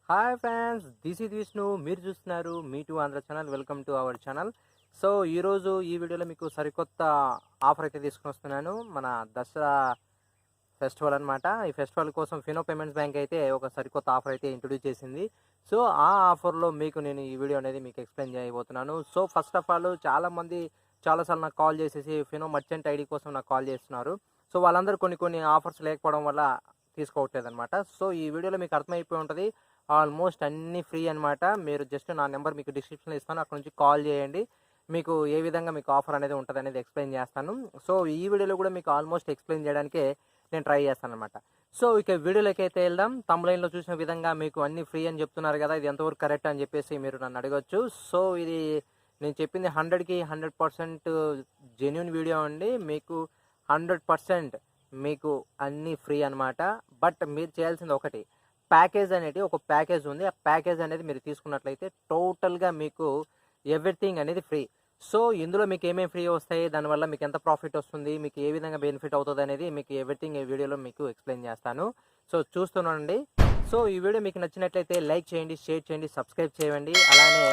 Hi friends, this is Vishnu. మీరు చూస్తున్నారు ME2 Andhra channel. Welcome to our channel. So ఈరోజు ఈ వీడియోలో మీకు సరికొత్త ఆఫర్ అయితే తీసుకుని వస్తున్నాను. మన దసరా ఫెస్టివల్ అనమాట. ఈ ఫెస్టివల్ కోసం ఫినో పేమెంట్స్ బ్యాంక్ అయితే ఒక సరికొత్త ఆఫర్ అయితే ఇంట్రొడ్యూస్ చేసింది. సో ఆ ఆఫర్లో మీకు నేను ఈ వీడియో అనేది మీకు ఎక్స్ప్లెయిన్ చేయబోతున్నాను. సో ఫస్ట్ ఆఫ్ ఆల్ చాలామంది చాలాసార్లు నాకు కాల్ చేసేసి ఫినో మర్చెంట్ ఐడి కోసం నాకు కాల్ చేస్తున్నారు. సో వాళ్ళందరూ కొన్ని ఆఫర్స్ లేకపోవడం వల్ల తీసుకోవట్లేదు అనమాట. సో ఈ వీడియోలో మీకు అర్థమైపోయి ఉంటుంది. ఆల్మోస్ట్ అన్నీ ఫ్రీ అనమాట. మీరు జస్ట్ నా నెంబర్ మీకు డిస్క్రిప్షన్లో ఇస్తాను, అక్కడ నుంచి కాల్ చేయండి. మీకు ఏ విధంగా మీకు ఆఫర్ అనేది ఉంటుంది అనేది ఎక్స్ప్లెయిన్ చేస్తాను. సో ఈ వీడియోలో కూడా మీకు ఆల్మోస్ట్ ఎక్స్ప్లెయిన్ చేయడానికే నేను ట్రై చేస్తాను అనమాట. సో ఇక వీడియోలోకి అయితే వెళ్దాం. తమ్లైన్లో చూసిన విధంగా మీకు అన్నీ ఫ్రీ అని చెప్తున్నారు కదా, ఇది ఎంతవరకు కరెక్ట్ అని చెప్పేసి మీరు నన్ను అడగచ్చు. సో ఇది నేను చెప్పింది 100కి 100% జెన్యున్ వీడియో అండి. మీకు 100% మీకు అన్నీ ఫ్రీ అనమాట. బట్ మీరు చేయాల్సింది ఒకటి, ప్యాకేజ్ అనేది ఒక ప్యాకేజ్ ఉంది. ఆ ప్యాకేజ్ అనేది మీరు తీసుకున్నట్లయితే టోటల్గా మీకు ఎవ్రీథింగ్ అనేది ఫ్రీ. సో ఇందులో మీకు ఏమేమి ఫ్రీ వస్తాయి, దానివల్ల మీకు ఎంత ప్రాఫిట్ వస్తుంది, మీకు ఏ విధంగా బెనిఫిట్ అవుతుంది అనేది మీకు ఎవ్రీథింగ్ ఈ వీడియోలో మీకు ఎక్స్ప్లెయిన్ చేస్తాను. సో చూస్తున్నానండి. సో ఈ వీడియో మీకు నచ్చినట్లయితే లైక్ చేయండి, షేర్ చేయండి, సబ్స్క్రైబ్ చేయండి. అలానే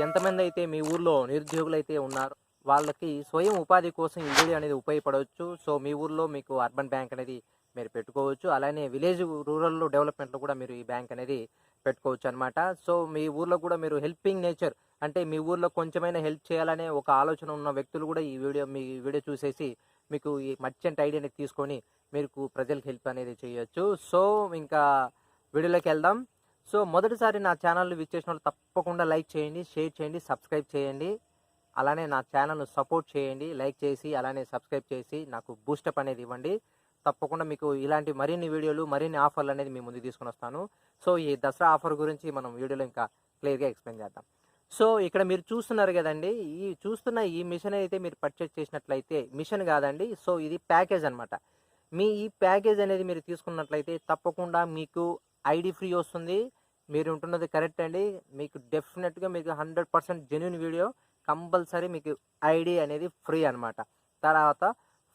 ఎంతమంది అయితే మీ ఊర్లో నిరుద్యోగులు అయితే ఉన్నారో వాళ్ళకి స్వయం ఉపాధి కోసం ఈ వీడియో అనేది ఉపయోగపడవచ్చు. సో మీ ఊర్లో మీకు అర్బన్ బ్యాంక్ అనేది మీరు పెట్టుకోవచ్చు. అలానే విలేజ్ రూరల్ డెవలప్మెంట్లో కూడా మీరు ఈ బ్యాంక్ అనేది పెట్టుకోవచ్చు అనమాట. సో మీ ఊర్లో కూడా మీరు హెల్పింగ్ నేచర్, అంటే మీ ఊర్లో కొంచెమైనా హెల్ప్ చేయాలనే ఒక ఆలోచన ఉన్న వ్యక్తులు కూడా మీ వీడియో చూసేసి మీకు ఈ మర్చెంట్ ఐడి అనేది తీసుకొని మీకు ప్రజలకు హెల్ప్ అనేది చేయొచ్చు. సో ఇంకా వీడియోలోకి వెళ్దాం. సో మొదటిసారి నా ఛానల్ విచ్చేసిన వాళ్ళు తప్పకుండా లైక్ చేయండి, షేర్ చేయండి, సబ్స్క్రైబ్ చేయండి. అలానే నా ఛానల్ను సపోర్ట్ చేయండి. లైక్ చేసి అలానే సబ్స్క్రైబ్ చేసి నాకు బూస్టప్ అనేది ఇవ్వండి. తప్పకుండా మీకు ఇలాంటి మరిన్ని వీడియోలు, మరిన్ని ఆఫర్లు అనేది మీ ముందుకు తీసుకొని వస్తాను. సో ఈ దసరా ఆఫర్ గురించి మనం వీడియోలో ఇంకా క్లియర్గా ఎక్స్ప్లెయిన్ చేద్దాం. సో ఇక్కడ మీరు చూస్తున్నారు కదండి, ఈ మిషన్ అయితే మీరు పర్చేజ్ చేసినట్లయితే, మిషన్ కాదండి, సో ఇది ప్యాకేజ్ అనమాట. ఈ ప్యాకేజ్ అనేది మీరు తీసుకున్నట్లయితే తప్పకుండా మీకు ఐడి ఫ్రీ వస్తుంది. మీరు ఉంటున్నది కరెక్ట్ అండి. మీకు డెఫినెట్గా మీకు 100% జెన్యున్ వీడియో, కంపల్సరీ మీకు ఐడి అనేది ఫ్రీ అనమాట. తర్వాత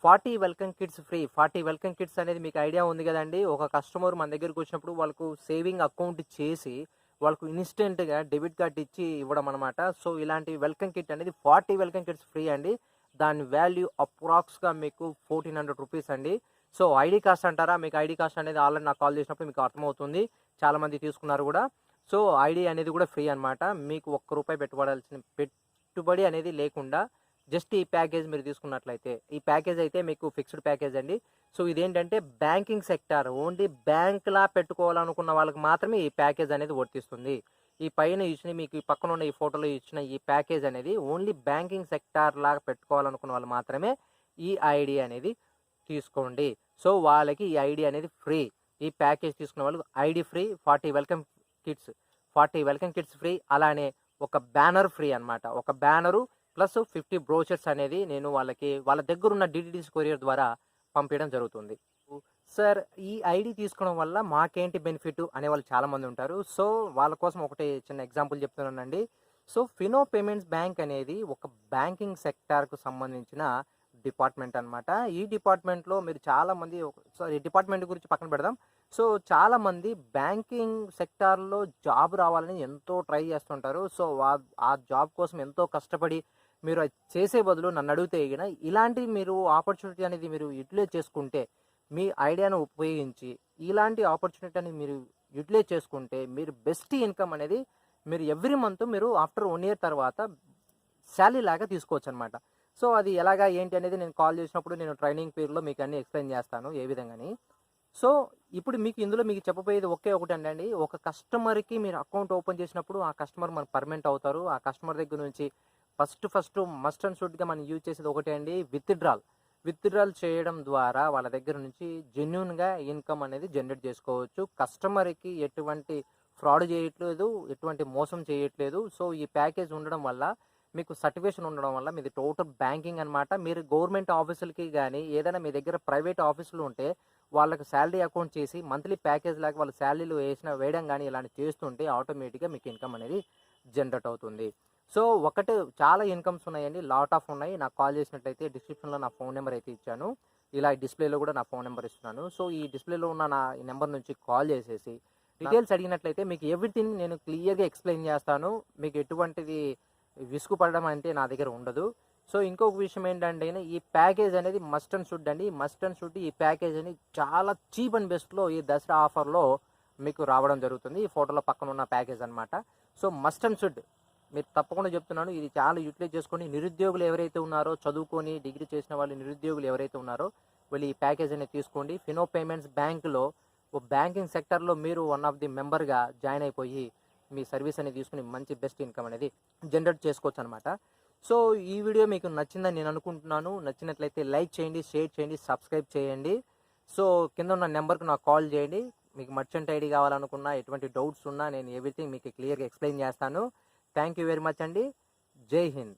40 welcome kits free. 40 welcome kits అనేది మీకు ఐడియా ఉంది కదండి. ఒక కస్టమర్ మన దగ్గరికి వచ్చినప్పుడు వాళ్ళకు సేవింగ్ అకౌంట్ చేసి వాళ్ళకు ఇన్స్టెంట్గా డెబిట్ కార్డ్ ఇచ్చి ఇవ్వడం అనమాట. సో ఇలాంటి వెల్కమ్ కిట్ అనేది 40 వెల్కమ్ కిట్స్ ఫ్రీ అండి. దాని వాల్యూ అప్రాక్స్గా మీకు 1400 రూపీస్ అండి. సో ఐడి కాస్ట్ అంటారా, మీకు ఐడి కాస్ట్ అనేది ఆల్రెడీ నాకు కాల్ చేసినప్పుడు మీకు అర్థమవుతుంది. చాలామంది తీసుకున్నారు కూడా. సో ఐడి అనేది కూడా ఫ్రీ అనమాట. మీకు ₹1 పెట్టుబడి అనేది లేకుండా జస్ట్ ఈ ప్యాకేజ్ మీరు తీసుకున్నట్లయితే, ఈ ప్యాకేజ్ అయితే మీకు ఫిక్స్డ్ ప్యాకేజ్ అండి. సో ఇదేంటంటే బ్యాంకింగ్ సెక్టార్, ఓన్లీ బ్యాంక్లా పెట్టుకోవాలనుకున్న వాళ్ళకి మాత్రమే ఈ ప్యాకేజ్ అనేది వర్తిస్తుంది. ఈ పైన ఇచ్చిన మీకు ఈ పక్కన ఉన్న ఈ ఫోటోలో ఇచ్చిన ఈ ప్యాకేజ్ అనేది ఓన్లీ బ్యాంకింగ్ సెక్టార్ లాగా పెట్టుకోవాలనుకున్న వాళ్ళు మాత్రమే ఈ ఐడి అనేది తీసుకోండి. సో వాళ్ళకి ఈ ఐడి అనేది ఫ్రీ. ఈ ప్యాకేజ్ తీసుకున్న వాళ్ళకి ID free, 40 welcome kits free. అలానే ఒక బ్యానర్ ఫ్రీ అనమాట. ఒక బ్యానరు ప్లస్ 50 బ్రోచర్స్ అనేది నేను వాళ్ళ దగ్గర ఉన్న డిటిడిసి కొరియర్ ద్వారా పంపించడం జరుగుతుంది. సార్ ఈ ఐడి తీసుకోవడం వల్ల మాకేంటి బెనిఫిట్ అనే వాళ్ళు చాలామంది ఉంటారు. సో వాళ్ళ కోసం ఒకటి చిన్న ఎగ్జాంపుల్ చెప్తున్నానండి. సో ఫినో పేమెంట్స్ బ్యాంక్ అనేది ఒక బ్యాంకింగ్ సెక్టార్కు సంబంధించిన డిపార్ట్మెంట్ అనమాట. ఈ డిపార్ట్మెంట్లో మీరు చాలామంది, ఈ డిపార్ట్మెంట్ గురించి పక్కన పెడదాం. సో చాలామంది బ్యాంకింగ్ సెక్టార్లో జాబ్ రావాలని ఎంతో ట్రై చేస్తుంటారు. సో ఆ జాబ్ కోసం ఎంతో కష్టపడి మీరు చేసే బదులు నన్ను అడిగితే ఇలాంటి మీరు ఆపర్చునిటీ అనేది మీరు యూటిలైజ్ చేసుకుంటే, మీ ఐడియాను ఉపయోగించి ఇలాంటి ఆపర్చునిటీని మీరు యూటిలైజ్ చేసుకుంటే మీరు బెస్ట్ ఇన్కమ్ అనేది మీరు ఎవ్రీ మంత్ మీరు ఆఫ్టర్ 1 year తర్వాత శాలరీ లాగా తీసుకోవచ్చు అనమాట. సో అది ఎలాగా ఏంటి అనేది నేను కాల్ చేసినప్పుడు నేను ట్రైనింగ్ పీరియడ్లో మీకు అన్నీ ఎక్స్ప్లెయిన్ చేస్తాను ఏ విధంగాని. సో ఇప్పుడు మీకు ఇందులో మీకు చెప్పబోయేది ఒకటి అండి. ఒక కస్టమర్కి మీరు అకౌంట్ ఓపెన్ చేసినప్పుడు ఆ కస్టమర్ మన పర్మనెంట్ అవుతారు. ఆ కస్టమర్ దగ్గర నుంచి ఫస్ట్ మస్ట్ అండ్ షుడ్గా మనం యూజ్ చేసేది ఒకటే అండి, విత్డ్రాల్ చేయడం ద్వారా వాళ్ళ దగ్గర నుంచి జెన్యున్గా ఇన్కమ్ అనేది జనరేట్ చేసుకోవచ్చు. కస్టమర్కి ఎటువంటి ఫ్రాడ్ చేయట్లేదు, ఎటువంటి మోసం చేయట్లేదు. సో ఈ ప్యాకేజ్ ఉండడం వల్ల మీకు సర్టిఫికేషన్ ఉండడం వల్ల మీది టోటల్ బ్యాంకింగ్ అనమాట. మీరు గవర్నమెంట్ ఆఫీసులకి కానీ ఏదైనా మీ దగ్గర ప్రైవేట్ ఆఫీసులు ఉంటే వాళ్ళకి శాలరీ అకౌంట్ చేసి మంత్లీ ప్యాకేజ్ లాగా వాళ్ళ శాలరీలు వేయడం కానీ ఇలాంటి చేస్తుంటే ఆటోమేటిక్గా మీకు ఇన్కమ్ అనేది జనరేట్ అవుతుంది. సో చాలా ఇన్కమ్స్ ఉన్నాయండి, లాట్ ఆఫ్ ఉన్నాయి. నాకు కాల్ చేసినట్లయితే డిస్క్రిప్షన్లో నా ఫోన్ నెంబర్ అయితే ఇచ్చాను. ఇలా డిస్ప్లేలో కూడా నా ఫోన్ నెంబర్ ఇస్తున్నాను. సో ఈ డిస్ప్లేలో ఉన్న నా ఈ నెంబర్ నుంచి కాల్ చేసేసి డీటెయిల్స్ అడిగినట్లయితే మీకు ఎవ్రీథింగ్ నేను క్లియర్గా ఎక్స్ప్లెయిన్ చేస్తాను. మీకు ఎటువంటిది విసుగు పడడం అంటే నా దగ్గర ఉండదు. సో ఇంకొక విషయం ఏంటంటే ఈ ప్యాకేజ్ అనేది మస్ట్ అండ్ షుడ్ అండి. మస్ట్ అండ్ షుడ్ ఈ ప్యాకేజ్ అని చాలా చీప్ అండ్ బెస్ట్లో ఈ దసరా ఆఫర్లో మీకు రావడం జరుగుతుంది. ఈ ఫోటోలో పక్కన ఉన్న ప్యాకేజ్ అనమాట. సో మస్ట్ అండ్ షుడ్ మీరు తప్పకుండా చెప్తున్నాను, ఇది చాలా యూటిలైజ్ చేసుకొని నిరుద్యోగులు ఎవరైతే ఉన్నారో, చదువుకొని డిగ్రీ చేసిన వాళ్ళు నిరుద్యోగులు ఎవరైతే ఉన్నారో వీళ్ళు ఈ ప్యాకేజ్ అనేది తీసుకోండి. ఫినో పేమెంట్స్ బ్యాంక్లో బ్యాంకింగ్ సెక్టర్లో మీరు వన్ ఆఫ్ ది మెంబర్గా జాయిన్ అయిపోయి మీ సర్వీస్ అనేది తీసుకుని మంచి బెస్ట్ ఇన్కమ్ అనేది జనరేట్ చేసుకోవచ్చు అనమాట. సో ఈ వీడియో మీకు నచ్చిందని నేను అనుకుంటున్నాను. నచ్చినట్లయితే లైక్ చేయండి, షేర్ చేయండి, సబ్స్క్రైబ్ చేయండి. సో కింద ఉన్న నెంబర్కి నాకు కాల్ చేయండి. మీకు మర్చెంట్ ఐడి కావాలనుకున్నా, ఎటువంటి డౌట్స్ ఉన్నా నేను ఎవ్రీథింగ్ మీకు క్లియర్గా ఎక్స్ప్లెయిన్ చేస్తాను. థ్యాంక్ యూ వెరీ మచ్ అండి. జై హింద్.